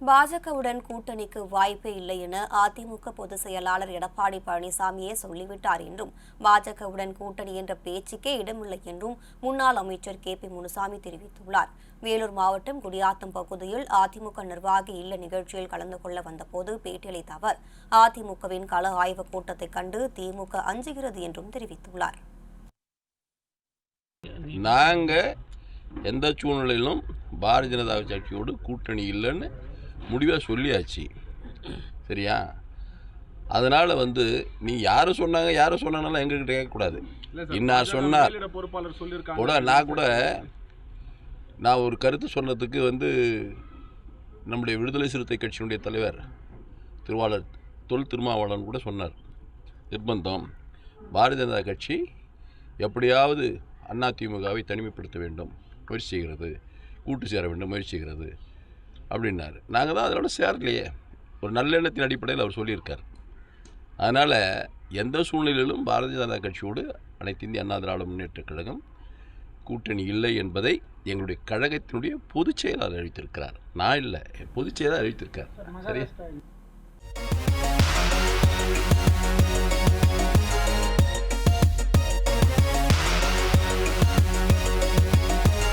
பாஜகவுடன் கூட்டணிக்கு வாய்ப்பே இல்லை என அதிமுக பொதுச் செயலாளர் எடப்பாடி பழனிசாமியே சொல்லிவிட்டார் என்றும், பாஜகவுடன் கூட்டணி என்ற பேச்சுக்கே இடமில்லை என்றும் முன்னாள் அமைச்சர் KP முனுசாமி தெரிவித்துள்ளார். வேலூர் மாவட்டம் குடியாத்தம் பகுதியில் அதிமுக நிர்வாகி இல்ல நிகழ்ச்சியில் கலந்து கொள்ள வந்தபோது பேட்டியளித்த அவர், அதிமுகவின் கள ஆய்வுக் கூட்டத்தை கண்டு திமுக அஞ்சுகிறது என்றும் தெரிவித்துள்ளார். நாங்கள் எந்த சூழ்நிலையிலும் பாரதிய ஜனதா கட்சியோடு கூட்டணி இல்லைன்னு முடிவாக சொல்லியாச்சு. சரியா? அதனால் நீ யார் சொன்னாங்கனாலும் எங்ககிட்ட கேட்கக்கூடாது. இன்னார் சொன்னார் கூட நான் ஒரு கருத்து சொன்னதுக்கு நம்முடைய விடுதலை சிறுத்தை கட்சியினுடைய தலைவர் திருவாளர் தொல் திருமாவளவன் கூட சொன்னார். நிர்பந்தம் பாரதிய ஜனதா கட்சி எப்படியாவது அதிமுகவை தனிமைப்படுத்த வேண்டும் முயற்சி செய்கிறது, கூட்டு சேர வேண்டும் முயற்சி செய்கிறது அப்படின்னாரு. நாங்கள் தான் அதோட சேரலையே. ஒரு நல்லெண்ணத்தின் அடிப்படையில் அவர் சொல்லியிருக்கார். அதனால் எந்த சூழ்நிலையிலும் பாரதிய ஜனதா கட்சியோடு அனைத்து இந்திய அண்ணா திராவிட முன்னேற்றக் கழகம் கூட்டணி இல்லை என்பதை எங்களுடைய கழகத்தினுடைய பொதுச் செயலாளர் அறிவித்திருக்கிறார். நான் இல்லை, பொதுச் செயலாளர் அறிவித்திருக்கார். சரி.